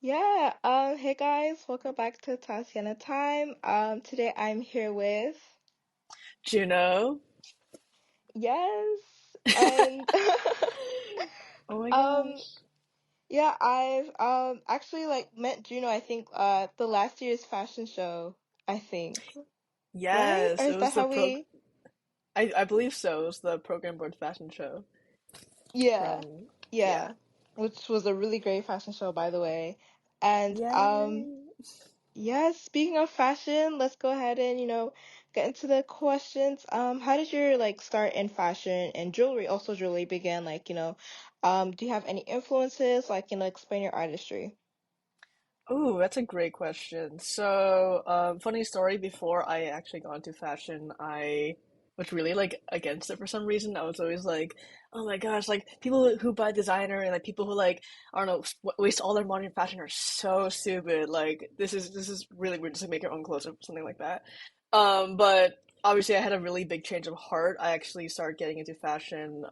Yeah, hey guys, welcome back to Tatiana Time. Today I'm here with Juno. yes, and Oh my um gosh. yeah, I've actually like met Juno, I think the last year's fashion show, I think, right? Or Yes, it is that was the how pro we I believe so. It was the program board fashion show Yeah, from yeah. yeah, which was a really great fashion show by the way. And Yay. yes, speaking of fashion, let's go ahead and, get into the questions. How did your like start in fashion and jewelry, also jewelry began, like, do you have any influences, like, explain your artistry? Oh, that's a great question. So, funny story, before I actually got into fashion, I was really like against it for some reason. I was always like, oh my gosh, like people who buy designer and like people who like, I don't know, waste all their money in fashion are so stupid. Like this is really weird, just like make your own clothes or something like that. But obviously I had a really big change of heart. I actually started getting into fashion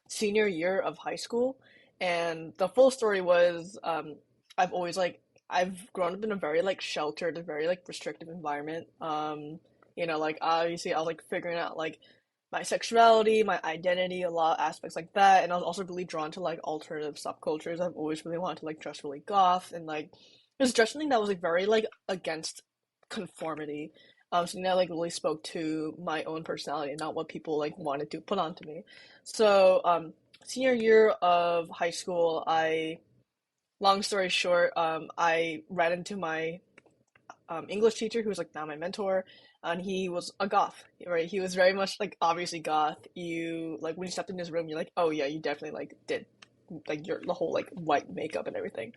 senior year of high school. And the full story was I've always like I've grown up in a very like sheltered, very like restrictive environment. Like obviously I was like figuring out like my sexuality, my identity, a lot of aspects like that, and I was also really drawn to like alternative subcultures. I've always really wanted to like dress really goth and like just dress something that was like very like against conformity. Something that like really spoke to my own personality and not what people like wanted to put onto me. So, senior year of high school, long story short, I ran into my English teacher who was like now my mentor, and he was a goth, right? He was very much like obviously goth. You like when you stepped in his room, you're like, oh yeah, you definitely like did like your the whole like white makeup and everything.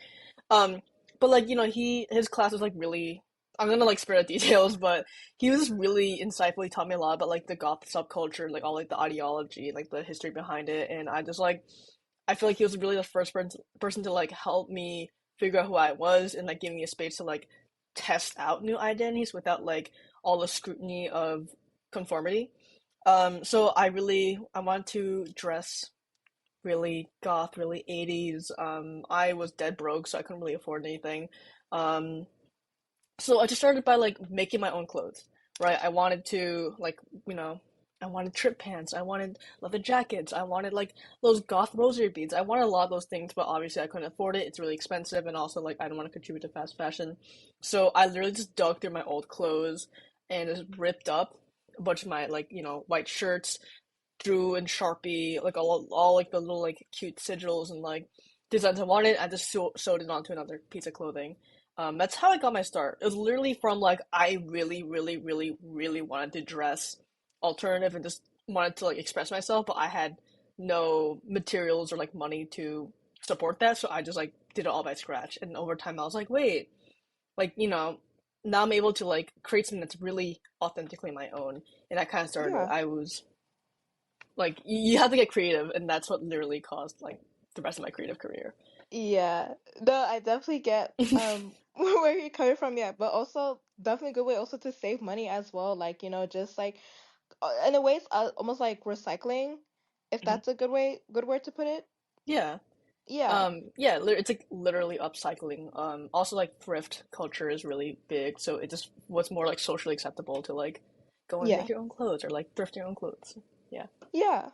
Um, but like his class was like really. I'm gonna like spare the details, but he was really insightful. He taught me a lot about like the goth subculture, like all like the ideology, like the history behind it, and I feel like he was really the first person to like help me figure out who I was and like give me a space to like test out new identities without like all the scrutiny of conformity. So I wanted to dress really goth, really 80s. I was dead broke, so I couldn't really afford anything. Um, so I just started by like making my own clothes, right? I wanted to like, you know, I wanted trip pants, I wanted leather jackets, I wanted like those goth rosary beads. I wanted a lot of those things, but obviously I couldn't afford it. It's really expensive, and also like I don't want to contribute to fast fashion. So I literally just dug through my old clothes and just ripped up a bunch of my like, white shirts, drew in Sharpie, like all like the little like cute sigils and like designs I wanted. I just sewed it onto another piece of clothing. That's how I got my start. It was literally from like I really, really, really, really wanted to dress alternative and just wanted to like express myself, but I had no materials or like money to support that, so I just like did it all by scratch. And over time, I was like, wait, like now I'm able to like create something that's really authentically my own, and that kind of started. Yeah. I was like you have to get creative, and that's what literally caused like the rest of my creative career. Yeah. No, I definitely get where you're coming from, yeah, but also definitely a good way also to save money as well, like, just like in a way it's almost like recycling, if Mhm. that's a good word to put it. Yeah. Yeah. Yeah, it's like literally upcycling. Also like thrift culture is really big, so it just what's more like socially acceptable to like go and make Yeah. your own clothes or like thrift your own clothes. Yeah. Yeah.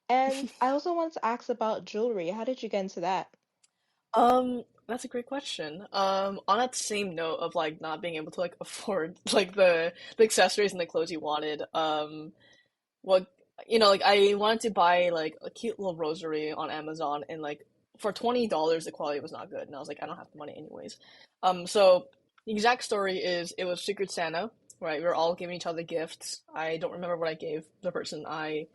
And I also wanted to ask about jewelry. How did you get into that? That's a great question. On that same note of like not being able to like afford like the accessories and the clothes you wanted, what like I wanted to buy like a cute little rosary on Amazon, and like for $20 the quality was not good, and I was like I don't have the money anyways. So the exact story is it was Secret Santa, right? We were all giving each other gifts. I don't remember what I gave the person I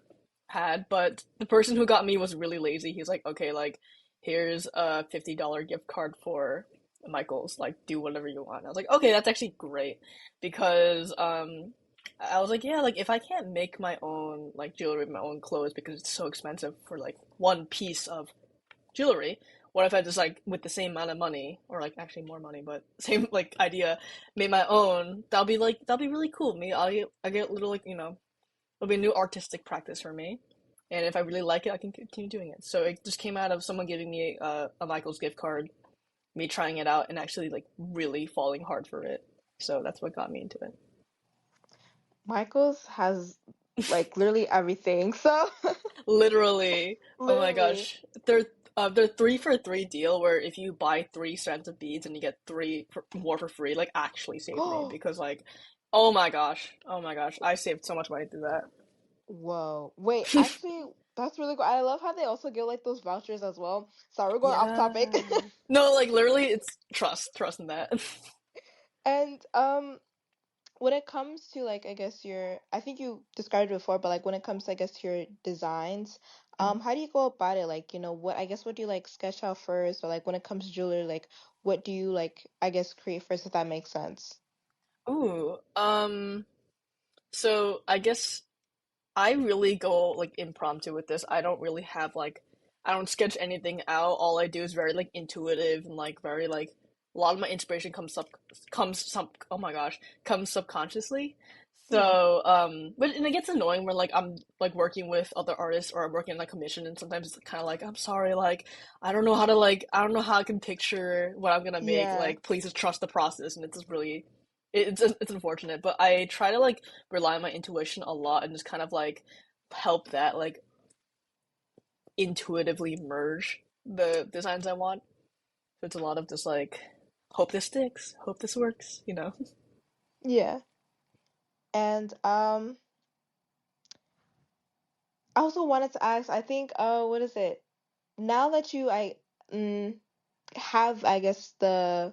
had, but the person who got me was really lazy. He's like, okay, like here's a $50 gift card for Michael's, like do whatever you want. I was like, okay, that's actually great because I was like, yeah, like if I can't make my own like jewelry, my own clothes because it's so expensive for like one piece of jewelry, what if I just like with the same amount of money or like actually more money, but same like idea, made my own? That'll be really cool. Maybe I get a little like it'll be a new artistic practice for me. And if I really like it, I can continue doing it. So it just came out of someone giving me a Michael's gift card. me trying it out and actually like really falling hard for it. So that's what got me into it. Michael's has like literally everything. So Literally, oh my literally. gosh, they're 3 for 3 deal where if you buy 3 strands of beads and you get more for free, like actually saved me because like, oh my gosh, I saved so much money through that. Whoa. Wait, actually, that's really cool. I love how they also give like those vouchers as well. Sorry, we're going off topic. Yeah. No, like literally, it's trust in that. And when it comes to like I guess your I think you described it before, but like when it comes to I guess your designs, Mhm. how do you go about it? Like, what I guess what do you like sketch out first, or like when it comes to jewelry, like what do you like I guess create first if that makes sense? Ooh, so I guess I really go like impromptu with this. I don't really have like I don't sketch anything out. All I do is very like intuitive and like very like a lot of my inspiration oh my gosh, comes subconsciously. Mm, So but and it gets annoying when like I'm like working with other artists or I'm working on a commission and sometimes it's kind of like I'm sorry like I don't know how I can picture what I'm gonna make, yeah. like please just trust the process, and it's just really it's unfortunate, but I try to like rely on my intuition a lot and just kind of like help that like intuitively merge the designs I want. So it's a lot of just like hope this sticks, hope this works, you know. Yeah. And I also wanted to ask, I think what is it? Now that you mm, have I guess the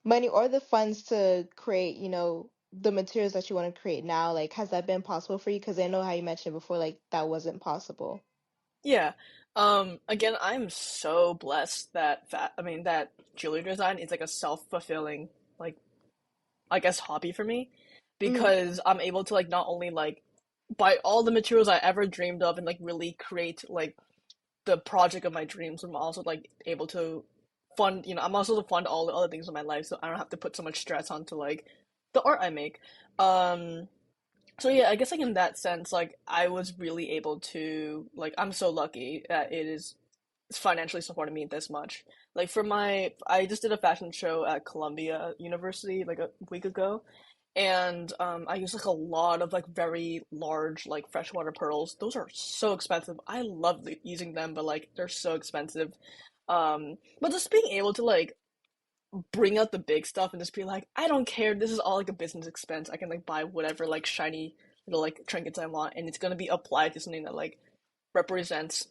money or the funds to create, the materials that you want to create now, like has that been possible for you? Because I know how you mentioned before, like that wasn't possible. Yeah. Again, I'm so blessed that that jewelry design is like a self-fulfilling like I guess hobby for me Mm, because I'm able to like not only like buy all the materials I ever dreamed of and like really create like the project of my dreams. I'm also like able to I'm also to fund all the other things in my life, so I don't have to put so much stress onto like the art I make. Um, so yeah, I guess like in that sense, like I was really able to like I'm so lucky that it's financially supporting me this much. Like I just did a fashion show at Columbia University like a week ago, and I use like a lot of like very large like freshwater pearls. Those are so expensive. I love using them, but like they're so expensive. But just being able to like bring out the big stuff and just be like, I don't care. This is all like a business expense. I can like buy whatever like shiny little like trinkets I want, and it's gonna be applied to something that like represents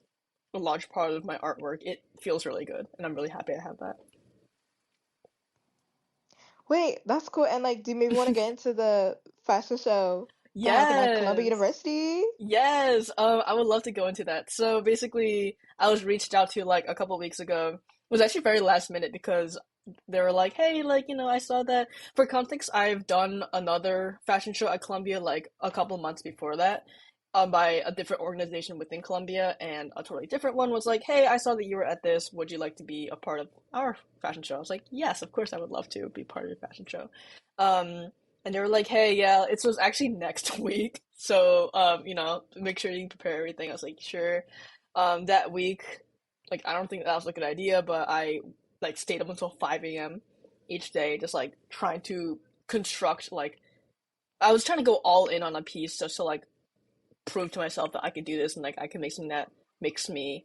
a large part of my artwork. It feels really good, and I'm really happy I have that. wait, that's cool. And like, do you maybe want to get into the fashion show that happened at Columbia Yes. University? Yes, I would love to go into that. So basically, I was reached out to like a couple weeks ago. It was actually very last minute because they were like, "Hey, like, I saw that." For context, I've done another fashion show at Columbia like a couple months before that, by a different organization within Columbia, and a totally different one was like, "Hey, I saw that you were at this. Would you like to be a part of our fashion show?" I was like, "Yes, of course, I would love to be part of your fashion show." Um, and they were like, "Hey, yeah, it was actually next week, so make sure you prepare everything." I was like, "Sure." That week, like, I don't think that was a good idea, but I like stayed up until 5 a.m. each day, just like trying to construct like I was trying to go all in on a piece just to like prove to myself that I could do this and like I can make something that makes me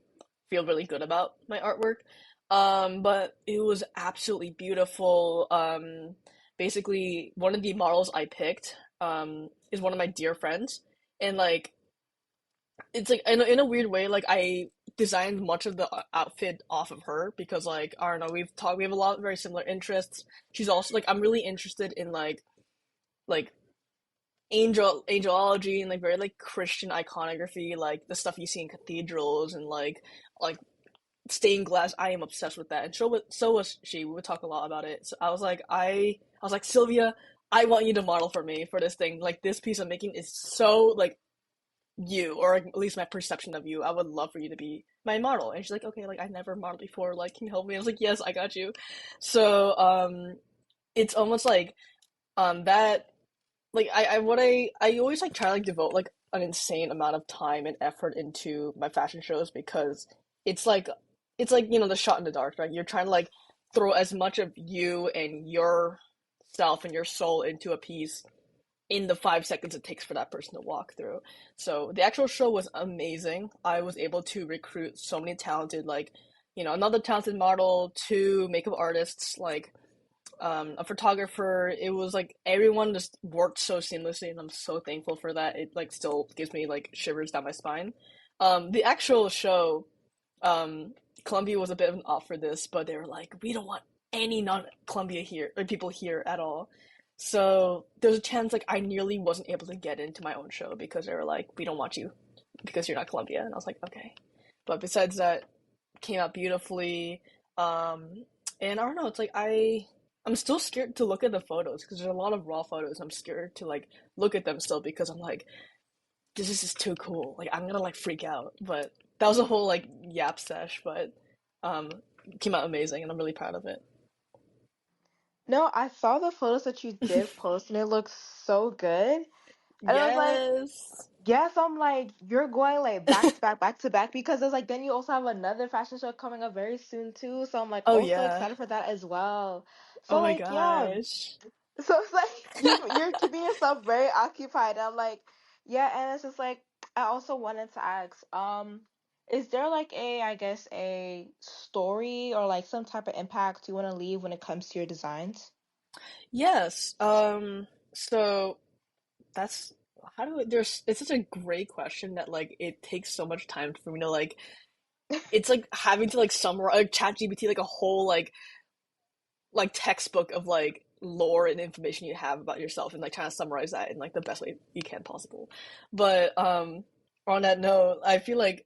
feel really good about my artwork. But it was absolutely beautiful. Basically, one of the models I picked is one of my dear friends, and like it's like in a weird way, like I designed much of the outfit off of her because like I don't know, we have a lot of very similar interests. She's also like I'm really interested in like angelology and like very like Christian iconography, like the stuff you see in cathedrals and like stained glass. I am obsessed with that, and so was she. We would talk a lot about it. So I was like Sylvia, I want you to model for me for this thing. Like this piece I'm making is so like you, or at least my perception of you. I would love for you to be my model. And she's like, okay, like I never modeled before. Like, can you help me? I was like, yes, I got you. So it's almost like that like I always like try to like devote like an insane amount of time and effort into my fashion shows because it's like it's like the shot in the dark, right? You're trying to like throw as much of you and your self and your soul into a piece in the 5 seconds it takes for that person to walk through. So the actual show was amazing. I was able to recruit so many talented, like, another talented model, two makeup artists, like a photographer. It was like everyone just worked so seamlessly, and I'm so thankful for that. It like still gives me like shivers down my spine. The actual show, um, Columbia was a bit of an off for this, but they were like, we don't want any non-Columbia here or people here at all. So there's a chance like I nearly wasn't able to get into my own show because they were like, we don't want you because you're not Columbia, and I was like, okay. But besides that, came out beautifully. Um, and I don't know, it's like I'm still scared to look at the photos because there's a lot of raw photos. I'm scared to like look at them still because I'm like, this is just too cool. Like I'm gonna like freak out. But that was a whole like yap sesh, but um came out amazing and I'm really proud of it. No, I saw the photos that you did post and it looks so good. And I was like, Yes. yes, I'm like, you're going like back to back, back to back because there's like then you also have another fashion show coming up very soon too. So I'm like Oh also yeah. excited for that as well. So Oh my like yeah. gosh. So it's like you're keeping yourself very occupied. I'm like, yeah, and it's just like I also wanted to ask, is there like a I guess a story or like some type of impact you want to leave when it comes to your designs? Yes. So that's how do I, there's it's such a great question that like it takes so much time for me to like it's like having to like summarize like chat GPT like a whole like textbook of like lore and information you have about yourself and like trying to summarize that in like the best way you can possible. But on that note, I feel like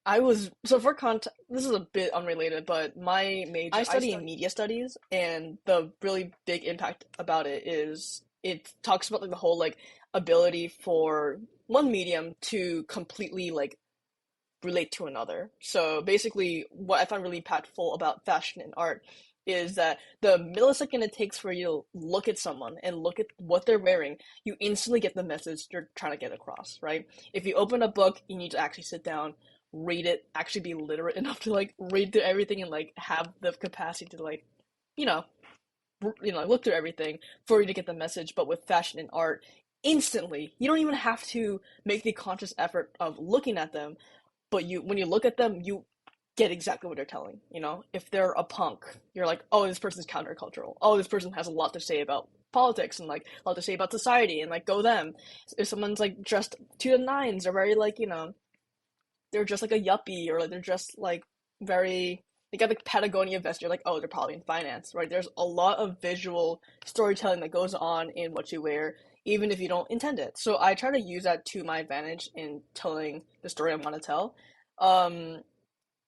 I was so for context. This is a bit unrelated, but my major I study in media studies, and the really big impact about it is it talks about like the whole like ability for one medium to completely like relate to another. So basically, what I find really impactful about fashion and art is that the millisecond it takes for you to look at someone and look at what they're wearing, you instantly get the message you're trying to get across, right? If you open a book, you need to actually sit down, read it, actually be literate enough to like read through everything and like have the capacity to like, you know, look through everything for you to get the message. But with fashion and art, instantly, you don't even have to make the conscious effort of looking at them, but you when you look at them, you get exactly what they're telling. If they're a punk, you're like, oh, this person's countercultural. Oh, this person has a lot to say about politics and like a lot to say about society and like go them. If someone's like dressed to the nines, they're very like they're just like a yuppie or like they're just like very they got like Patagonia vest. You're like, oh, they're probably in finance, right? There's a lot of visual storytelling that goes on in what you wear, even if you don't intend it. So I try to use that to my advantage in telling the story I want to tell. Um,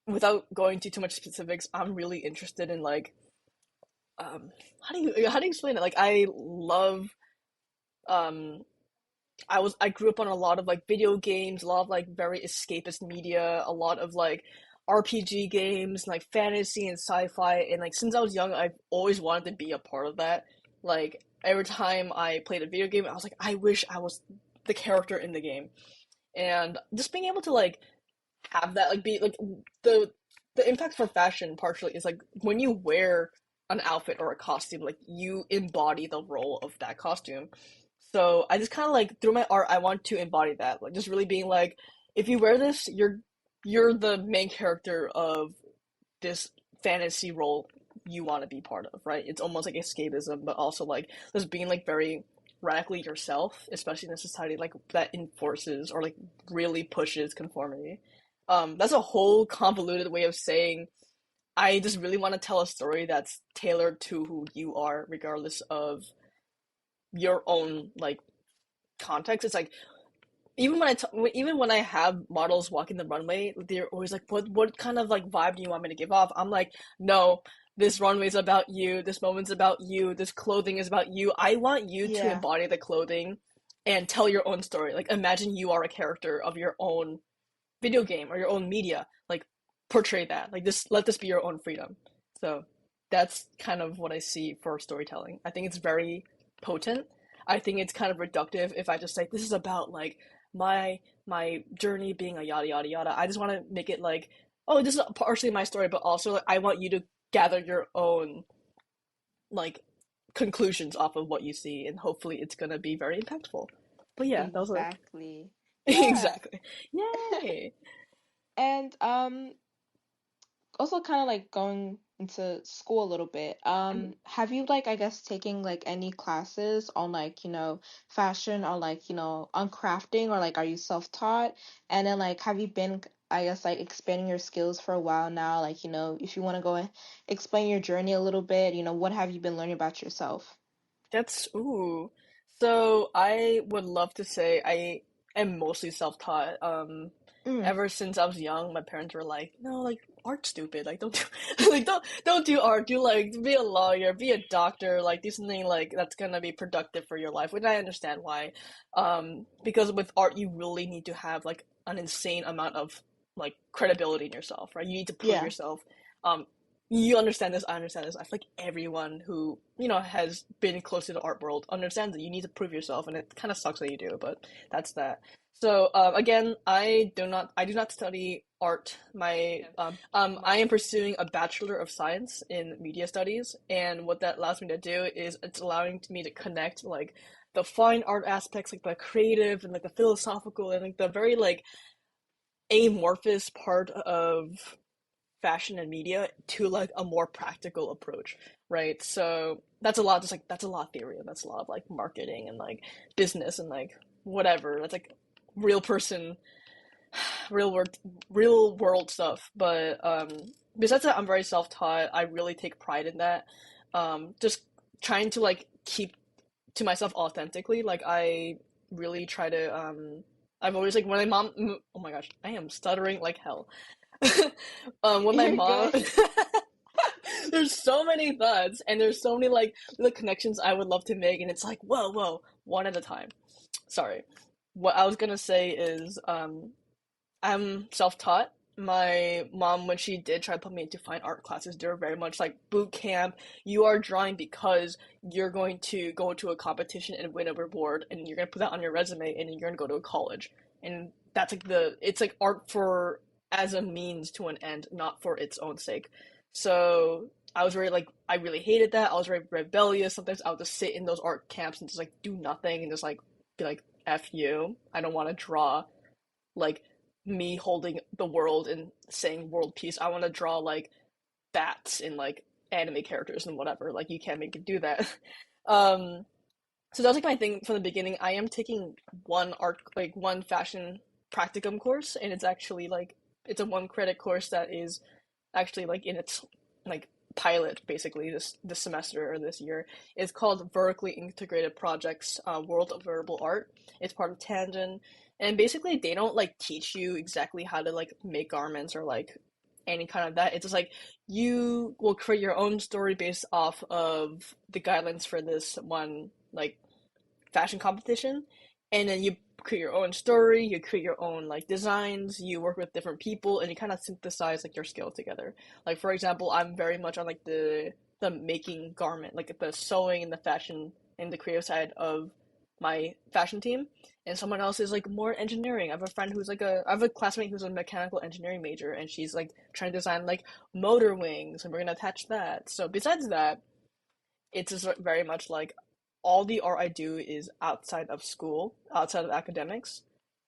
Without going to too much specifics, I'm really interested in like how do you explain it? Like I love um I grew up on a lot of like video games, a lot of like very escapist media, a lot of like RPG games, like fantasy and sci-fi, and like since I was young, I've always wanted to be a part of that. Like every time I played a video game, I was like, I wish I was the character in the game. And just being able to like have that like be like the the impact for fashion partially is like when you wear an outfit or a costume, like you embody the role of that costume. So I just kind of like through my art, I want to embody that, like just really being like, if you wear this, you're the main character of this fantasy role you want to be part of, right? It's almost like escapism, but also like just being like very radically yourself, especially in a society like that enforces or like really pushes conformity. That's a whole convoluted way of saying I just really want to tell a story that's tailored to who you are, regardless of your own like context. It's like even when I have models walking the runway, they're always like, "What kind of like vibe do you want me to give off?" I'm like, "No, this runway's about you. This moment's about you. This clothing is about you. I want you to Yeah. embody the clothing and tell your own story. Like, imagine you are a character of your own video game or your own media. Like, portray that. Like, this. Let this be your own freedom." So that's kind of what I see for storytelling. I think it's very potent. I think it's kind of reductive if I just say this is about like my journey being a yada yada yada. I just want to make it like, oh, this is partially my story, but also like, I want you to gather your own like conclusions off of what you see, and hopefully it's gonna be very impactful. But yeah, that was like Exactly. Yeah. exactly. Yay! And also kind of like going into school a little bit. Have you like I guess taking like any classes on like, fashion or like, on crafting or like are you self-taught? And then like have you been I guess like expanding your skills for a while now? Like, if you want to go and explain your journey a little bit, what have you been learning about yourself? That's ooh. So I would love to say I am mostly self-taught. Mm, Ever since I was young, my parents were like, "No, like art's stupid. Like don't do, like don't do art. Do like be a lawyer, be a doctor. Like do something like that's gonna be productive for your life." Which I understand why. Because with art, you really need to have like an insane amount of like credibility in yourself, right? You need to prove yeah. yourself. Um, you understand this, I understand this. I feel like everyone who, has been close to the art world understands that you need to prove yourself, and it kind of sucks that you do, but that's that. So, again, I do not study art. I am pursuing a Bachelor of Science in Media Studies, and what that allows me to do is it's allowing me to connect, like, the fine art aspects, like the creative and like the philosophical and like the very like amorphous part of fashion and media to like a more practical approach, right? So that's a lot, just like that's a lot of theory and that's a lot of like marketing and like business and like whatever. That's like real person, real world, real world stuff. But besides that, I'm very self taught. I really take pride in that. Just trying to like keep to myself authentically. Like I really try to. I've always like when my mom. Oh my gosh, I am stuttering like hell. When my You're mom, good. there's so many thoughts and there's so many like little connections I would love to make, and it's like whoa, whoa, one at a time. Sorry. What I was gonna say is, I'm self-taught. My mom, when she did try to put me into fine art classes, they were very much like boot camp. You are drawing because you're going to go to a competition and win a reward, and you're gonna put that on your resume, and you're gonna go to a college. And that's like it's like art for as a means to an end, not for its own sake. So I was very like I really hated that. I was very rebellious. Sometimes I would just sit in those art camps and just like do nothing and just like be like F you. I don't want to draw like me holding the world and saying world peace. I want to draw like bats and like anime characters and whatever. Like you can't make me do that. um, so that was like my thing from the beginning. I am taking one fashion practicum course, and it's actually like it's a 1 credit course that is actually like in its like pilot basically this semester or this year. It's called Vertically Integrated Projects, World of Wearable Art. It's part of Tangent, and basically they don't like teach you exactly how to like make garments or like any kind of that. It's just like you will create your own story based off of the guidelines for this one like fashion competition, and then you create your own story, you create your own like designs, you work with different people, and you kind of synthesize like your skill together. Like for example, I'm very much on like the making garment, like the sewing and the fashion and the creative side of my fashion team, and someone else is like more engineering. I have a classmate who's a mechanical engineering major, and she's like trying to design like motor wings, and we're gonna attach that. So besides that, it's just very much like all the art I do is outside of school, outside of academics,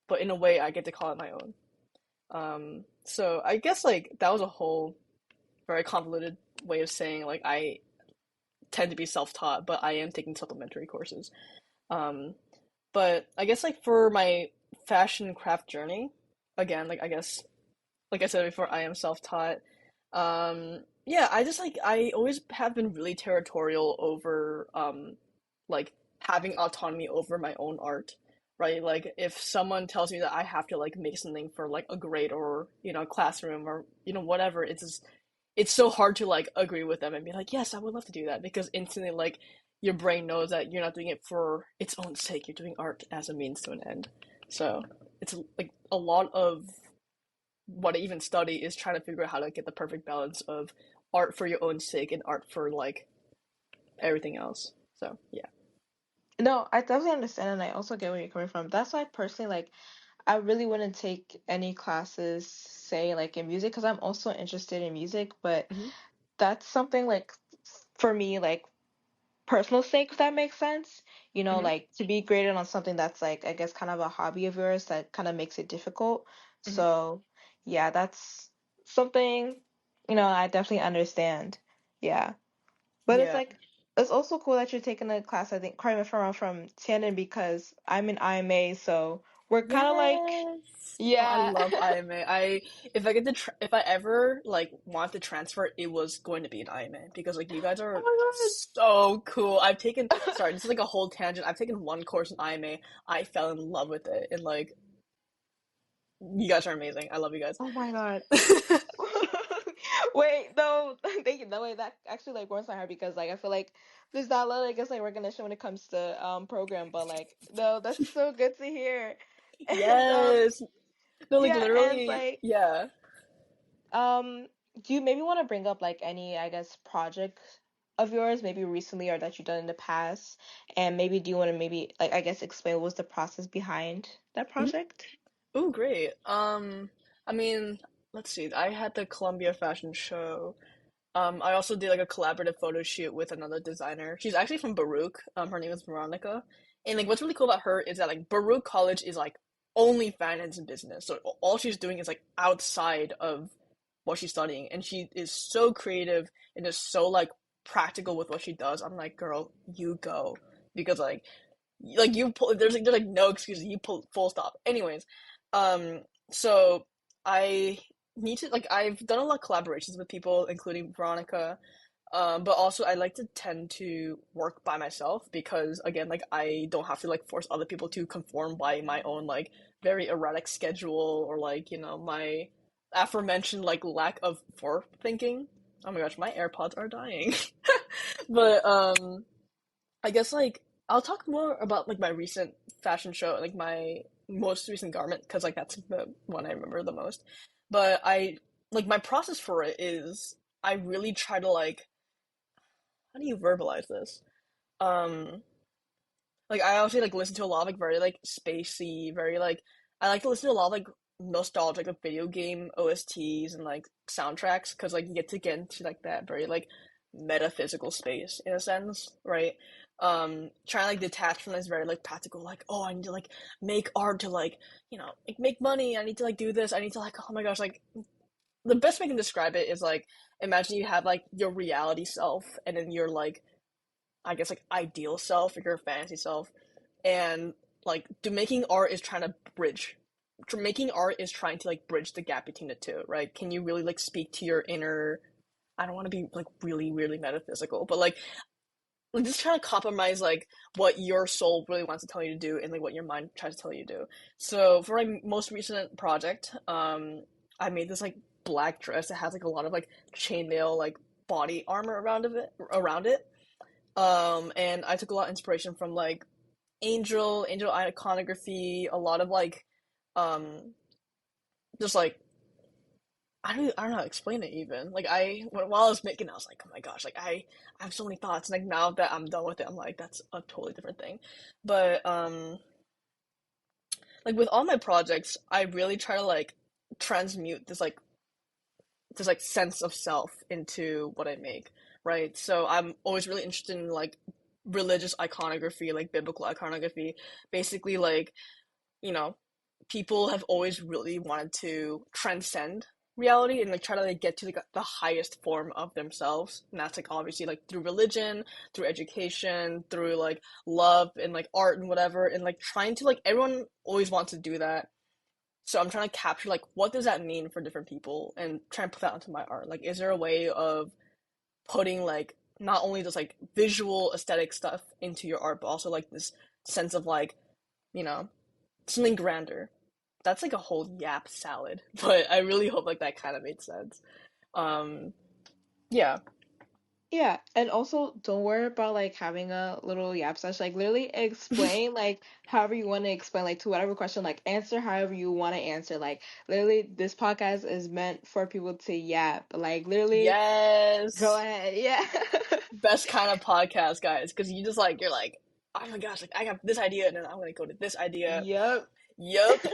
but in a way I get to call it my own. So I guess like that was a whole very convoluted way of saying like I tend to be self-taught, but I am taking supplementary courses. Um, but I guess like for my fashion craft journey, again, like I said before, I am self-taught. Yeah, I just like I always have been really territorial over like having autonomy over my own art, right? Like if someone tells me that I have to like make something for like a grade or classroom or whatever, it's so hard to like agree with them and be like, yes, I would love to do that because instantly like your brain knows that you're not doing it for its own sake. You're doing art as a means to an end. So it's like a lot of what I even study is trying to figure out how to get the perfect balance of art for your own sake and art for like everything else. So yeah. No, I definitely understand, and I also get where you're coming from. That's why personally, like, I really wouldn't take any classes, say, like in music, because I'm also interested in music, but Hmm. that's something like for me, like personal sake, if that makes sense. Hmm. Like to be graded on something that's like, I guess, kind of a hobby of yours that kind of makes it difficult. Hmm. So, yeah, that's something, I definitely understand. Yeah. But it's Yeah. like, it's also cool that you're taking a class, I think, correct me if I'm wrong, from Tiannan because I'm in IMA, so we're kind of like, Yes. Oh, I yeah. love IMA. If I get to if I ever like want to transfer, it was going to be an IMA because like you guys are Oh so cool. I've taken, my God. sorry, this is like a whole tangent. I've taken one course in IMA. I fell in love with it, and like you guys are amazing. I love you guys. Oh my God. Wait, no, thank you. No way, that actually like warms my heart because like I feel like there's not a lot, I guess, like recognition when it comes to program, but like no, that's so good to hear. And Yes. No, like yeah, and it's literally, like yeah. um do you maybe want to bring up like any, I guess, project of yours, maybe recently or that you've done in the past? And maybe do you want to maybe like, I guess, explain what was the process behind that project? Oh, great. I mean, let's see. I had the Columbia Fashion Show. I also did like a collaborative photo shoot with another designer. She's actually from Baruch. Her name is Veronica. And like what's really cool about her is that like Baruch College is like only finance and business. So all she's doing is like outside of what she's studying. And she is so creative and is so like practical with what she does. I'm like, girl, you go. Because like you pull there's like no excuses. You pull full stop. Anyways, so I need to like I've done a lot of collaborations with people, including Veronica. But also I like to tend to work by myself because again, like I don't have to like force other people to conform by my own like very erratic schedule or like, my aforementioned like lack of forethinking. Oh my gosh, my AirPods are dying. But I guess like I'll talk more about like my recent fashion show, like my most recent garment, because like that's the one I remember the most. But I like my process for it is I really try to like how do you verbalize this? Um, like I obviously like listen to a lot of like very like spacey, very like I like to listen to a lot of like nostalgic like video game OSTs and like soundtracks because like you get into like that very like metaphysical space in a sense, right? Trying to like detach from this very like practical like oh I need to like make art to like like make money. I need to like do this. I need to like oh my gosh like the best way I can describe it is like imagine you have like your reality self and then your like I guess like ideal self or your fantasy self, and like do making art is trying to bridge. Making art is trying to like bridge the gap between the two, right? Can you really like speak to your inner? I don't want to be like really weirdly metaphysical, but like just trying to compromise like what your soul really wants to tell you to do and like what your mind tries to tell you to do. So for my most recent project, I made this like black dress that has like a lot of like chainmail like body armor around it. And I took a lot of inspiration from like angel iconography, a lot of like um just like I don't know how to explain it even. Like while I was making it, I was like, oh my gosh, like I have so many thoughts. And like now that I'm done with it, I'm like, that's a totally different thing. But like with all my projects, I really try to like transmute this like sense of self into what I make, right? So I'm always really interested in like religious iconography, like biblical iconography. Basically, like, you know, people have always really wanted to transcend reality and like try to like get to like the highest form of themselves. And that's like obviously like through religion, through education, through like love and like art and whatever. And like trying to like everyone always wants to do that, so I'm trying to capture like what does that mean for different people and try and put that into my art. Like, is there a way of putting like not only just like visual aesthetic stuff into your art, but also like this sense of like, you know, something grander. That's like a whole yap salad, but I really hope like that kind of made sense. Um, yeah. Yeah, and also don't worry about like having a little yap session. Like literally explain like however you want to explain, like to whatever question, like answer however you want to answer. Like literally this podcast is meant for people to yap. Like literally go Yes. ahead. Yeah. Best kind of podcast, guys, because you just like you're like, oh my gosh, like I have this idea, and then I'm gonna go to this idea. Yep. Yep.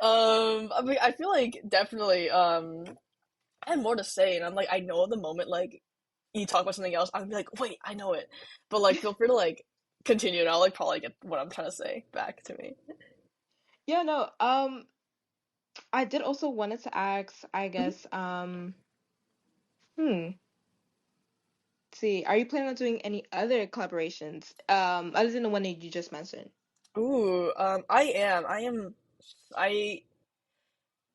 I mean, I feel like definitely. I have more to say, and I'm like, I know the moment like you talk about something else, I'm gonna be like, wait, I know it. But like, feel free to like continue, and I'll like probably get what I'm trying to say back to me. Yeah, no. I did also wanted to ask, I Mhm. guess, hmm, see, are you planning on doing any other collaborations, other than the one that you just mentioned? Ooh, I am. I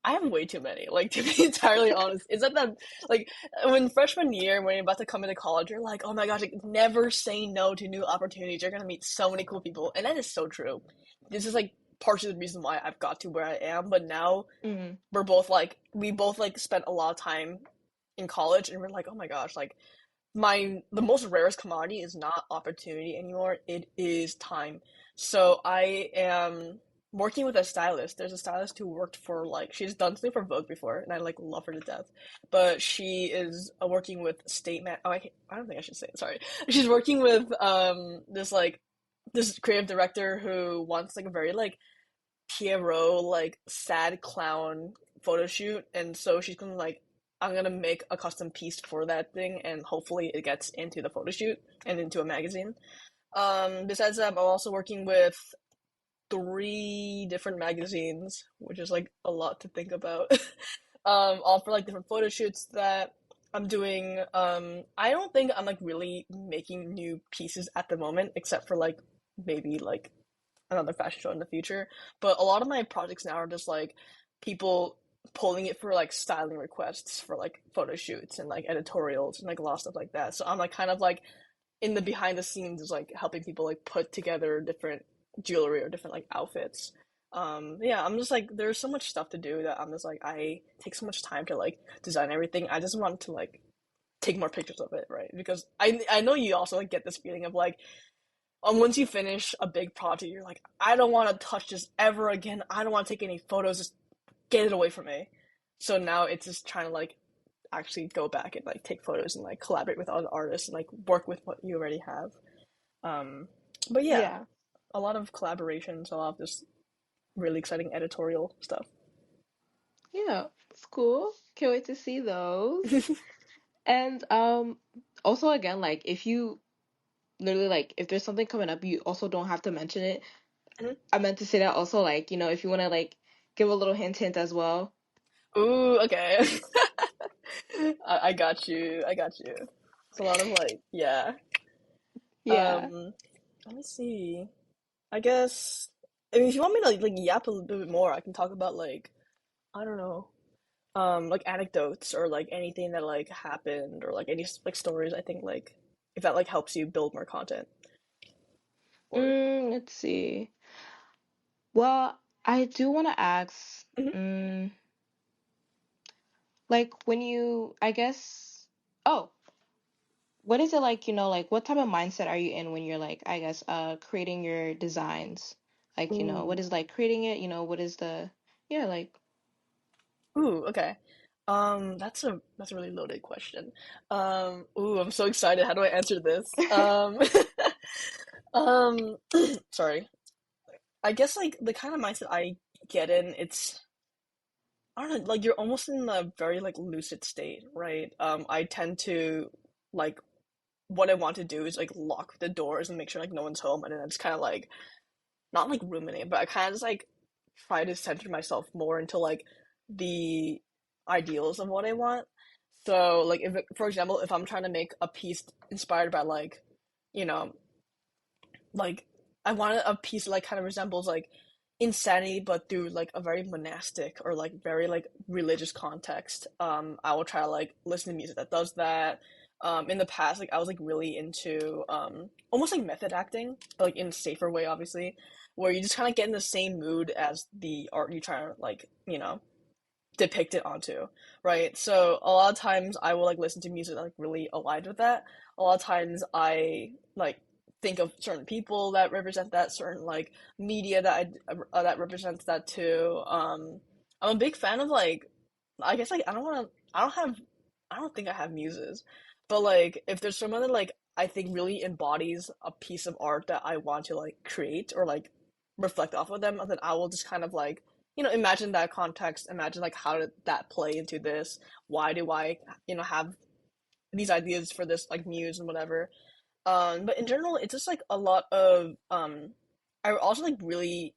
I have way too many. Like to be entirely honest, is that like when freshman year when you're about to come into college, you're like, oh my gosh, like never say no to new opportunities. You're gonna meet so many cool people, and that is so true. This is like partially the reason why I've got to where I am. But now Mm, we both like spent a lot of time in college, and we're like, oh my gosh, like the most rarest commodity is not opportunity anymore. It is time. So I am working with a stylist. There's a stylist who worked for like she's done something for Vogue before, and I like love her to death. But she is working with I don't think I should say it. Sorry. She's working with this creative director who wants like a very like Pierrot like sad clown photo shoot, and so she's gonna like I'm gonna make a custom piece for that thing, and hopefully it gets into the photo shoot and into a magazine. Besides that, I'm also working with three different magazines, which is like a lot to think about. All for like different photo shoots that I'm doing. I don't think I'm like really making new pieces at the moment, except for like maybe like another fashion show in the future. But a lot of my projects now are just like people pulling it for like styling requests for like photo shoots and like editorials and like a lot of stuff like that. So I'm like kind of like in the behind the scenes is like helping people like put together different jewelry or different like outfits. Yeah, I'm just like there's so much stuff to do that I'm just like I take so much time to like design everything. I just want to like take more pictures of it, right? Because I know you also like get this feeling of like once you finish a big project, you're like, I don't want to touch this ever again. I don't want to take any photos. Just get it away from me. So now it's just trying to like actually go back and like take photos and like collaborate with other artists and like work with what you already have. Um, but yeah, yeah. a lot of collaborations, a lot of this really exciting editorial stuff. Yeah, it's cool. Can't wait to see those. And also again, like if you literally like if there's something coming up, you also don't have to mention it. Mhm. I meant to say that also, like, if you want to like give a little hint as well. Ooh, okay. I got you. I got you. It's a lot of like, yeah. Yeah. Um, Let me see. I guess I mean if you want me to like yap a little bit more, I can talk about like I don't know, like anecdotes or like anything that like happened or like any like stories. I think like if that like helps you build more content or Let's see. Well, I do want to ask, Mhm. like when you, I guess, oh, what is it like, like what type of mindset are you in when you're like, I guess, creating your designs? Like, what Ooh, is like creating it? What is yeah, like, ooh, okay. That's a really loaded question. Ooh, I'm so excited. How do I answer this? Um, sorry. I guess like the kind of mindset I get in, it's I don't know, like you're almost in a very like lucid state, right? I tend to like what I want to do is like lock the doors and make sure like no one's home, and then I just kind of like not like ruminate, but I kind of just like try to center myself more into like the ideals of what I want. So like if for example, if I'm trying to make a piece inspired by like, you know, like I wanted a piece that like kind of resembles like insanity but through like a very monastic or like very like religious context. I will try to like listen to music that does that. In the past like I was like really into almost like method acting but like in a safer way obviously where you just kind of get in the same mood as the art you try to like depict it onto, right? So a lot of times I will like listen to music that like really aligned with that. A lot of times I like think of certain people that represent that, certain like media that represents that too. I'm a big fan of like I guess like I don't think I have muses, but like if there's someone that like I think really embodies a piece of art that I want to like create or like reflect off of them, then I will just kind of like imagine that context, imagine like how did that play into this? Why do I, have these ideas for this like muse and whatever. But in general, it's just like a lot of I also like really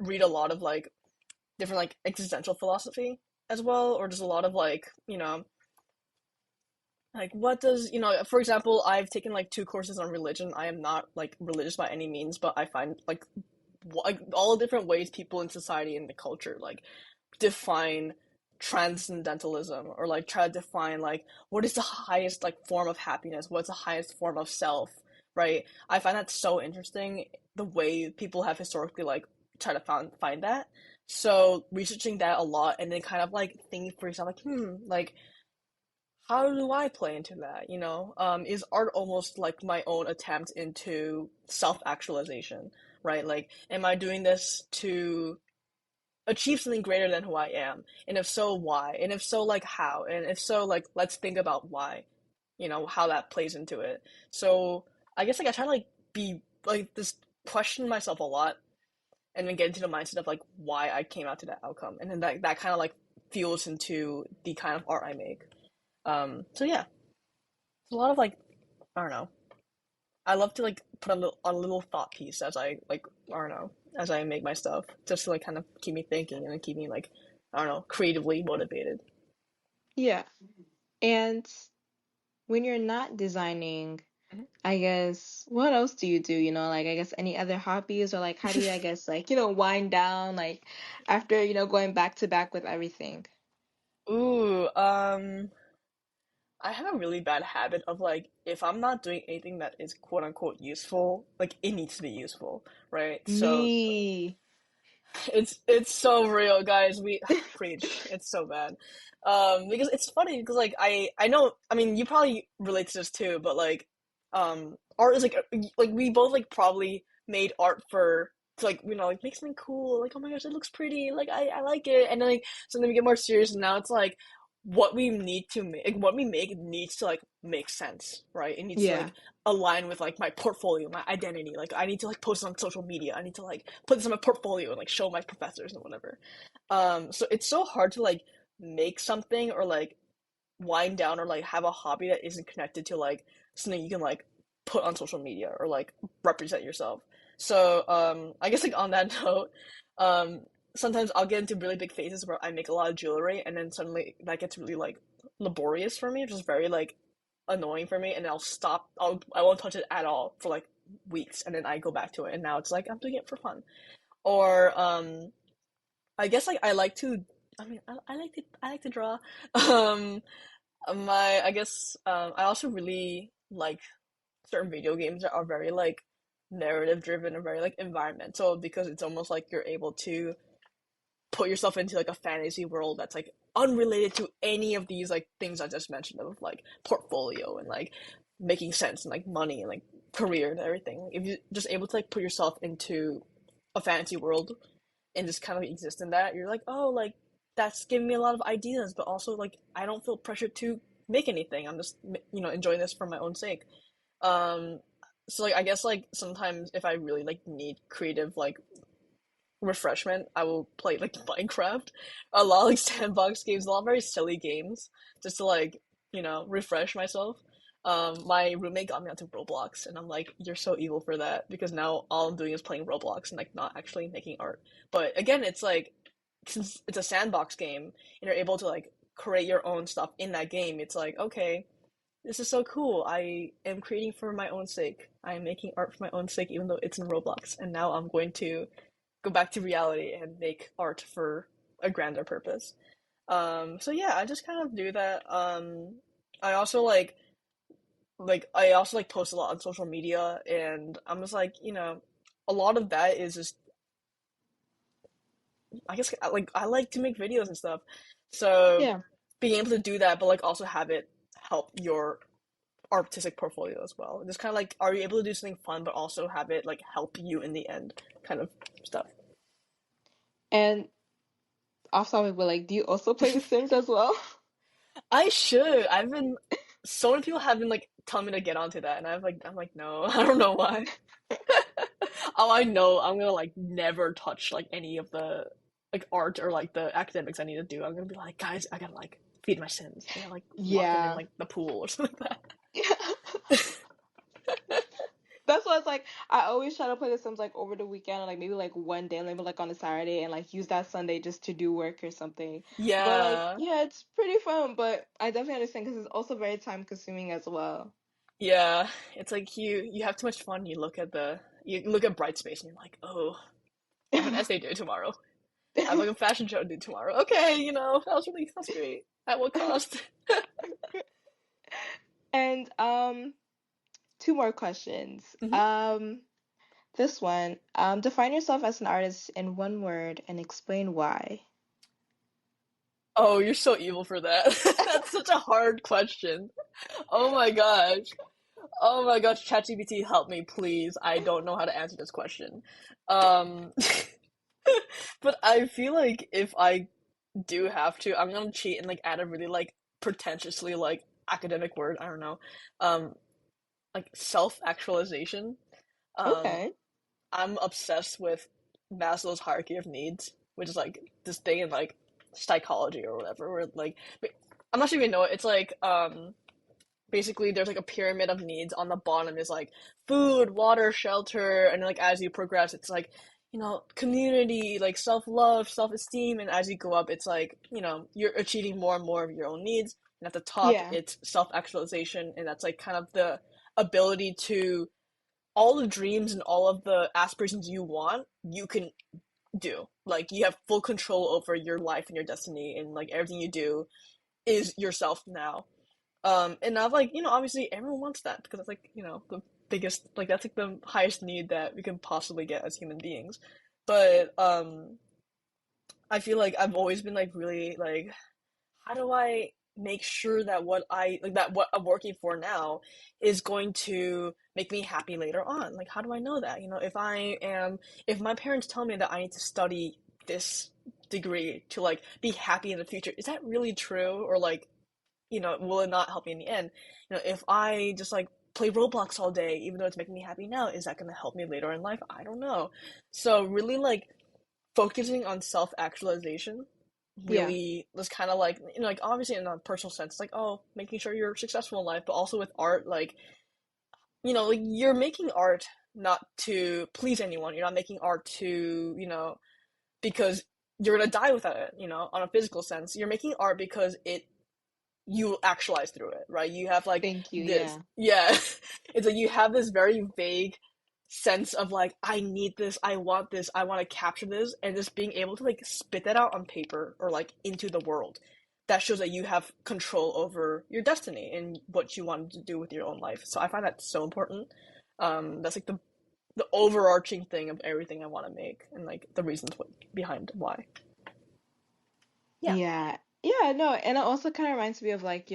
read a lot of like different like existential philosophy as well, or just a lot of like, like what does, for example, I've taken like two courses on religion. I am not like religious by any means, but I find like all the different ways people in society and the culture like define transcendentalism, or like try to define like what is the highest like form of happiness, what's the highest form of self, right? I find that so interesting, the way people have historically like try to find that. So researching that a lot, and then kind of like thinking for yourself like, like how do I play into that, is art almost like my own attempt into self-actualization, right? Like, am I doing this to achieve something greater than who I am? And if so, why? And if so, like how? And if so, like let's think about why, how that plays into it. So I guess like I try to like be like this, question myself a lot, and then get into the mindset of like why I came out to that outcome. And then that kind of like fuels into the kind of art I make. So yeah, a lot of like, I don't know. I love to like put a little thought piece as I like, I don't know, as I make my stuff, just to like kind of keep me thinking and keep me like, I don't know, creatively motivated. Yeah. And when you're not designing, Mhm. I guess, what else do you do? Like, I guess any other hobbies, or like how do you, I guess, like, wind down, like after, going back to back with everything? Ooh, I have a really bad habit of like, if I'm not doing anything that is quote unquote useful, like it needs to be useful, right? So Me. it's so real, guys. We preach. It's so bad. Because it's funny because like I know, I mean you probably relate to this too, but like art is like we both like probably made art for to like, like make something cool, like oh my gosh it looks pretty, like I like it, and then like so then we get more serious, and now it's like what we need to make, like what we make needs to like make sense, right? It needs to Yeah. like align with like my portfolio, my identity. Like I need to like post it on social media. I need to like put this in my portfolio and like show my professors and whatever. So it's so hard to like make something, or like wind down, or like have a hobby that isn't connected to like something you can like put on social media or like represent yourself. So I guess like on that note, um sometimes I'll get into really big phases where I make a lot of jewelry, and then suddenly that gets really like laborious for me, which is very like annoying for me, and I'll stop. I won't touch it at all for like weeks, and then I go back to it, and now it's like I'm doing it for fun. Or I guess like I like to. I mean, I like to draw. Um, I guess I also really like certain video games that are very like narrative driven and very like environmental, because it's almost like you're able to put yourself into like a fantasy world that's like unrelated to any of these like things I just mentioned, of like portfolio and like making sense and like money and like career and everything. Like, if you're just able to like put yourself into a fantasy world and just kind of exist in that, you're like, oh, like that's giving me a lot of ideas, but also like I don't feel pressured to make anything. I'm just enjoying this for my own sake. Um, so like I guess like sometimes if I really like need creative like refreshment, I will play like Minecraft, a lot of like sandbox games, a lot of very silly games, just to like refresh myself. My roommate got me onto Roblox, and I'm like, you're so evil for that, because now all I'm doing is playing Roblox and like not actually making art. But again, it's like since it's a sandbox game and you're able to like create your own stuff in that game, it's like okay, this is so cool. I am creating for my own sake. I am making art for my own sake, even though it's in Roblox. And now I'm going to go back to reality and make art for a grander purpose. So yeah, I just kind of do that. I also like post a lot on social media, and I'm just like, a lot of that is just, I guess like I like to make videos and stuff. So Yeah. being able to do that, but like also have it help your artistic portfolio as well. Just kind of like, are you able to do something fun, but also have it like help you in the end, kind of stuff. And off topic, but like, do you also play The Sims as well? I should. I've been. So many people have been like telling me to get onto that, and I'm like, no, I don't know why. Oh, I know I'm gonna like never touch like any of the like art or like the academics I need to do, I'm gonna be like, guys, I gotta like feed my sins. I gotta like lock them in Yeah. like the pool or something like That's why it's like I always try to play The Sims like over the weekend or like maybe like one day, maybe like on a Saturday and like use that Sunday just to do work or something. But like Yeah. yeah, it's pretty fun, but I definitely understand because it's also very time consuming as well. Yeah. It's like you have too much fun. You look at Brightspace and you're like, oh, I have an essay due tomorrow. I have like a fashion show due tomorrow. Okay, that's great. At what cost? And two more questions. Hmm. This one, define yourself as an artist in one word and explain why. Oh, you're so evil for that. That's such a hard question. Oh my gosh. Oh my gosh, ChatGPT, help me, please. I don't know how to answer this question. Um, but I feel like if I do have to, I'm gonna cheat and like add a really like pretentiously like academic word. I don't know. Um, like self-actualization. Um, Okay. I'm obsessed with Maslow's hierarchy of needs, which is like this thing in like psychology or whatever, where like I'm not sure if you know it. It's like basically there's like a pyramid of needs. On the bottom is like food, water, shelter, and like as you progress, it's like community, like self-love, self-esteem, and as you go up, it's like you're achieving more and more of your own needs. And at the top, Yeah. it's self-actualization, and that's like kind of the ability to all the dreams and all of the aspirations you want, you can do. Like you have full control over your life and your destiny, and like everything you do is yourself now. And I've like, obviously everyone wants that because it's like, the biggest, like that's like the highest need that we can possibly get as human beings. But I feel like I've always been like really like, how do I make sure that what I'm working for now is going to make me happy later on? Like, how do I know that? If my parents tell me that I need to study this degree to like be happy in the future, is that really true? Or like, will it not help me in the end? If I just like play Roblox all day, even though it's making me happy now, is that going to help me later in life? I don't know. So really like focusing on self-actualization Yeah. really was kind of like, like obviously in a personal sense, like, oh, making sure you're successful in life, but also with art, like, like you're making art not to please anyone. You're not making art to, because you're gonna die without it, on a physical sense. You're making art because you actualize through it, right? You have like Thank you. this, Yeah. yeah. It's like you have this very vague sense of like, I need this, I want this, I want to capture this, and just being able to like spit that out on paper or like into the world. That shows that you have control over your destiny and what you want to do with your own life. So I find that so important. That's like the overarching thing of everything I want to make and like the reasons behind why. Yeah. Yeah. Yeah, no, and it also kind of reminds me of like,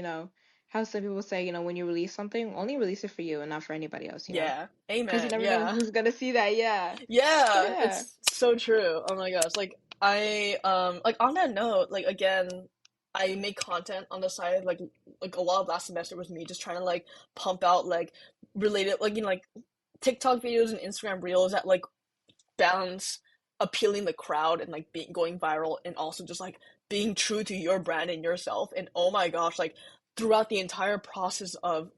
how some people say, when you release something, only release it for you and not for anybody else. Yeah. Because you Amen. never know Yeah. who's gonna see that. Yeah. Yeah, Yeah. it's so true. Oh my gosh. Like on that note, like again, I make content on the side like a lot of last semester was me just trying to like pump out like related like like TikTok videos and Instagram reels that like balance appealing the crowd and like being going viral and also just like being true to your brand and yourself. And oh my gosh, like throughout the entire process of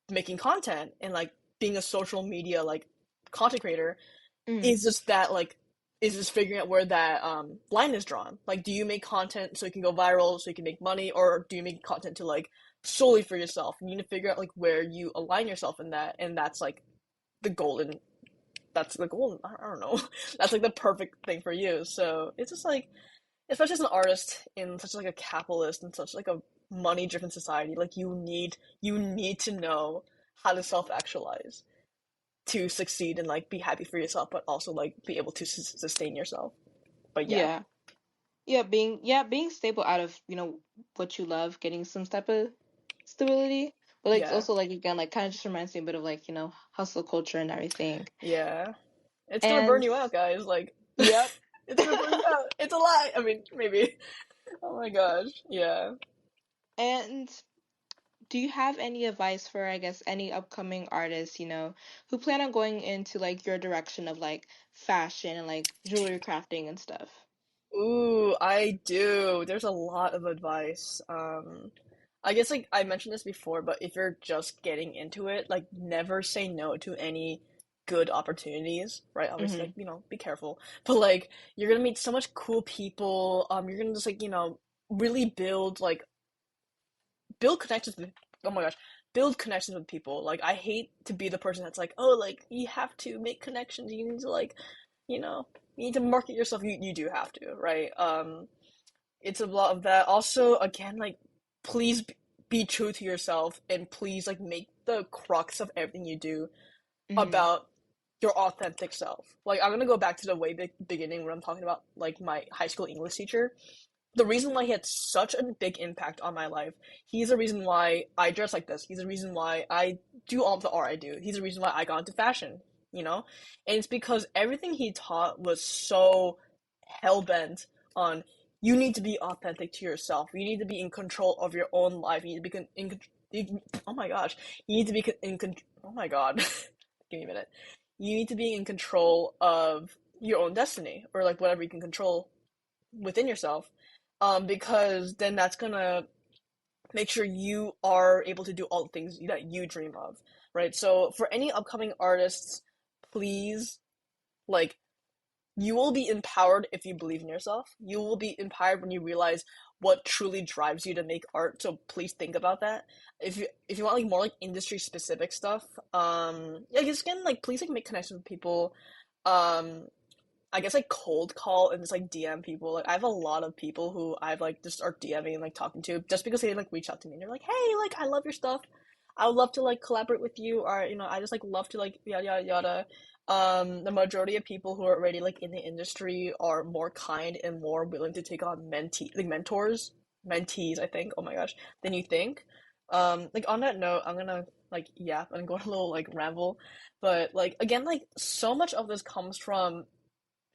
making content and like being a social media like content creator Mm. is just that like is just figuring out where that line is drawn. Like, do you make content so you can go viral, so you can make money, or do you make content to like solely for yourself? You need to figure out like where you align yourself in that, and that's like the golden. That's the golden. I don't know. That's like the perfect thing for you. So it's just like, especially as an artist in such like a capitalist and such like a money-driven society, like you need to know how to self-actualize to succeed and like be happy for yourself, but also like be able to sustain yourself. But yeah, Yeah. Yeah, being stable out of, what you love, getting some type of stability. But like it's yeah, also like again, like kind of just reminds me a bit of like, hustle culture and everything. yeah. It's gonna burn And you out, guys. Like, yep. it's gonna burn you out. It's a lie. I mean, maybe. Oh my gosh. Yeah. And do you have any advice for, I guess, any upcoming artists, who plan on going into like your direction of like fashion and like jewelry crafting and stuff? Ooh, I do. There's a lot of advice. I guess like I mentioned this before, but if you're just getting into it, like never say no to any good opportunities, right? Obviously, Mm-hmm. like, be careful. But like you're gonna meet so much cool people. You're gonna just like, really build connections with, oh my gosh, build connections with people. Like I hate to be the person that's like, oh, like you have to make connections. You need to like, you know, you need to market yourself. You do have to, right? It's a lot of that. Also, again, like please be true to yourself and please like make the crux of everything you do Mm-hmm. about your authentic self. Like I'm gonna go back to the way beginning when I'm talking about like my high school English teacher. The reason why he had such a big impact on my life. He's the reason why I dress like this. He's the reason why I do all the art I do. He's the reason why I got into fashion, you know? And it's because everything he taught was so hell bent on you need to be authentic to yourself. You need to be in control of your own life. You need to be oh my gosh. You need to be oh my god. Give me a minute. You need to be in control of your own destiny or like whatever you can control within yourself, because then that's gonna make sure you are able to do all the things that you dream of, right? So for any upcoming artists, please, like, you will be empowered if you believe in yourself. You will be empowered when you realize what truly drives you to make art. So please think about that. If you want like more like industry specific stuff, yeah, just again like please like make connections with people. Um, I guess like cold call and just like DM people. Like I have a lot of people who I've like just start DMing and like talking to just because they like reach out to me and they're like, hey, like I love your stuff. I would love to like collaborate with you, or I just like love to like yada yada yada. The majority of people who are already like in the industry are more kind and more willing to take on mentees, I think. Oh my gosh, than you think. Like on that note, I'm gonna like yap and go on a little like ramble, but like again, like so much of this comes from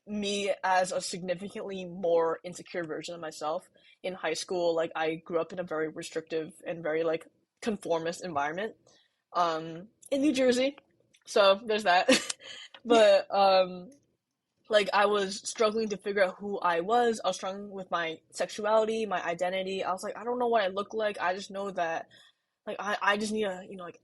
me as a significantly more insecure version of myself in high school. Like I grew up in a very restrictive and very like conformist environment in New Jersey. So there's that. But like I was struggling to figure out who I was. I was struggling with my sexuality, my identity. I was like, I don't know what I look like. I just know that like I just need a, like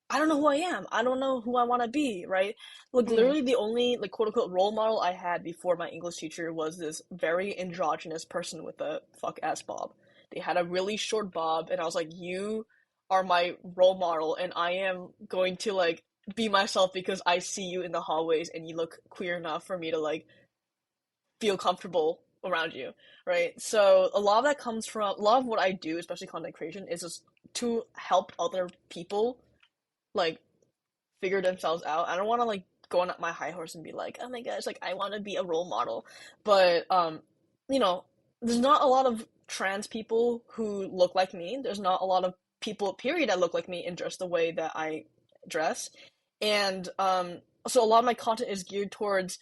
I don't know who I am. I don't know who I want to be, right? Like Mm-hmm. literally the only like quote unquote role model I had before my English teacher was this very androgynous person with a fuck ass bob. They had a really short bob and I was like, "You are my role model and I am going to like be myself because I see you in the hallways and you look queer enough for me to like feel comfortable around you." Right? So a lot of that comes from a lot of what I do, especially content creation, is just to help other people like figure themselves out. I don't want to like go on my high horse and be like, oh my gosh, like I want to be a role model. But you know, there's not a lot of trans people who look like me. There's not a lot of people, period, that look like me and dress the way that I dress. And so a lot of my content is geared towards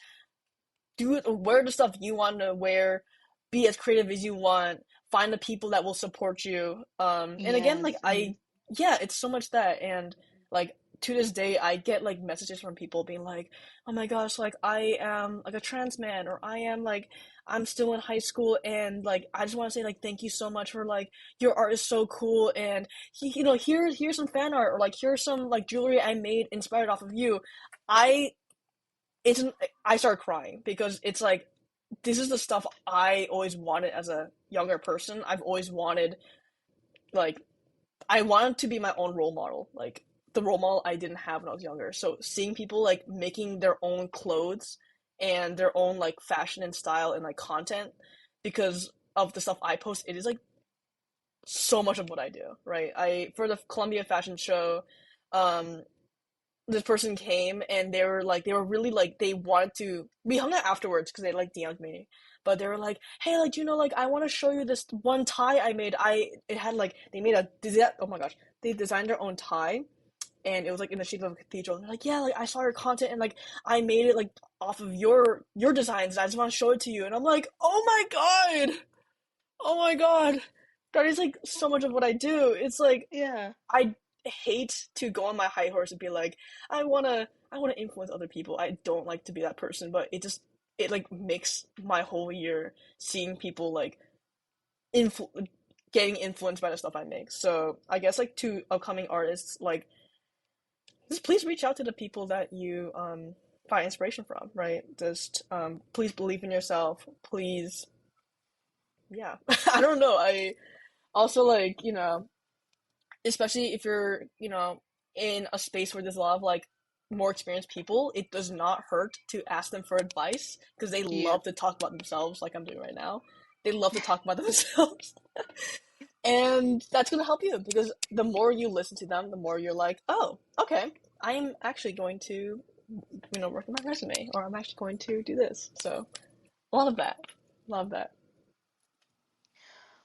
wear the stuff you want to wear, be as creative as you want, find the people that will support you. And again, like Yes. Mm-hmm. yeah, it's so much that, and like to this day, I get like messages from people being like, "Oh my gosh, like I am like a trans man, or I am like I'm still in high school, and like I just want to say like thank you so much for like your art is so cool, and here's some fan art, or like here's some like jewelry I made inspired off of you." I it's I start crying because it's like this is the stuff I always wanted as a younger person. I've always wanted like I wanted to be my own role model, like the role model I didn't have when I was younger. So seeing people like making their own clothes and their own like fashion and style and like content because of the stuff I post, it is like so much of what I do, right? I for the Columbia Fashion Show, um, this person came and they were really like they wanted to we hung out afterwards because they like DM'd me, but they were like, hey, like like I want to show you this one tie I made. It had like they made a oh my gosh, they designed their own tie and it was like in the shape of a cathedral. And they're like, yeah, like I saw your content and like I made it like off of your designs. I just want to show it to you. And I'm like, oh my god, that is like so much of what I do. It's like Yeah. I hate to go on my high horse and be like, I wanna influence other people. I don't like to be that person, but it just it like makes my whole year seeing people like influ- getting influenced by the stuff I make. So I guess like to upcoming artists, like just please reach out to the people that you find inspiration from, right? Just please believe in yourself. Please, yeah. I don't know. I also like, especially if you're, in a space where there's a lot of like more experienced people, it does not hurt to ask them for advice because they Yep. love to talk about themselves like I'm doing right now. They love to talk about themselves. And that's going to help you because the more you listen to them, the more you're like, oh, okay, I'm actually going to, work on my resume or I'm actually going to do this. So, a lot of that. Love that.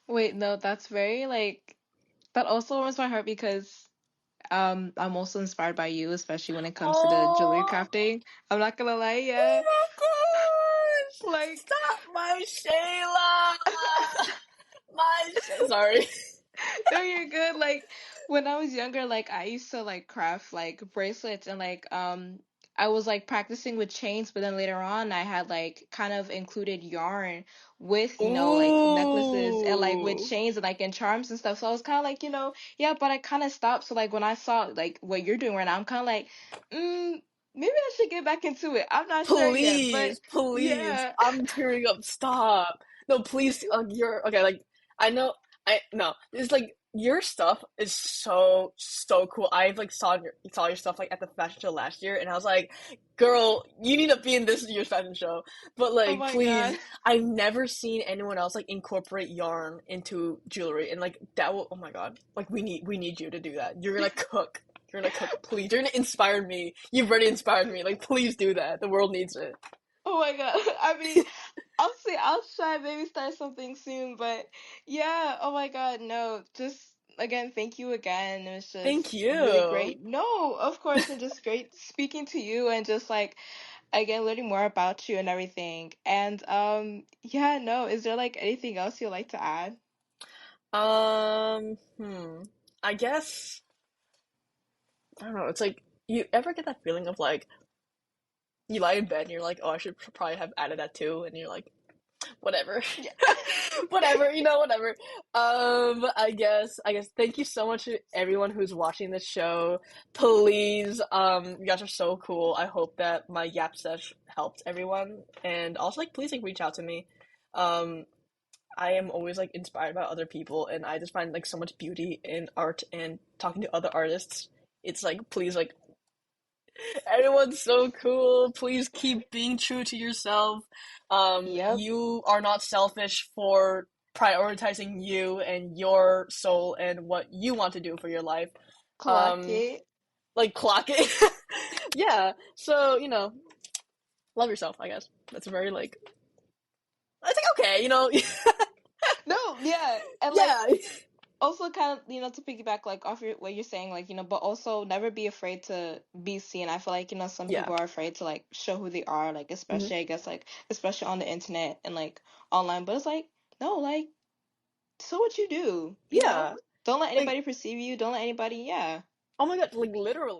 Wait, no, that's very like that also warms my heart because I'm also inspired by you, especially when it comes to the jewelry Oh, crafting. I'm not gonna lie, oh yeah. my gosh! Like Stop my Shayla! Sorry. no, you're good. Like when I was younger, like I used to like craft like bracelets and like I was like practicing with chains, but then later on I had like kind of included yarn with, like necklaces and like with Ooh. chains and like and charms and stuff. So I was kind of like, yeah, but I kind of stopped. So like when I saw like what you're doing right now, I'm kind of like, maybe I should get back into it. I'm not sure yet, but Please, please. yeah. I'm tearing up. Stop. No, please. You're okay. Like, I know. No. It's like your stuff is so cool. I like saw your stuff like at the fashion show last year, and I was like, girl, you need to be in this year's fashion show. But Oh like, my please. God. I've never seen anyone else like incorporate yarn into jewelry, and like that will. Oh my god. Like we need you to do that. You're gonna cook. You're gonna cook, please. You're gonna inspire me. You've already inspired me. Like, please do that. The world needs it. Oh my God. I mean, I'll see. I'll try maybe start something soon, but yeah. Oh my God. No, just again, thank you again. It was Thank just really you. great. No, of course, and just great speaking to you and just like again learning more about you and everything. And yeah, no, is there like anything else you'd like to add? Hmm. I guess I don't know. It's like you ever get that feeling of like you lie in bed and you're like, oh, I should probably have added that too, and you're like, whatever, Yeah. whatever, whatever. I guess. Thank you so much to everyone who's watching this show. Please, you guys are so cool. I hope that my yap sesh helped everyone, and also like, please like reach out to me. Um, I am always like inspired by other people, and I just find like so much beauty in art and talking to other artists. It's like, please, like everyone's so cool. Please keep being true to yourself. Yep. You are not selfish for prioritizing you and your soul and what you want to do for your life. Clock Um, it. like clock it. Yeah. So, love yourself, I guess. That's a very like I think okay. No, yeah, and like Yeah. also kind of to piggyback like off what you're saying like but also never be afraid to be seen. I feel like some Yeah. people are afraid to like show who they are, like Hmm. especially I guess like especially on the internet and like online, but it's like no, like so what you do, Yeah. don't let Like, anybody perceive you, don't let anybody, yeah. oh my god, like literally.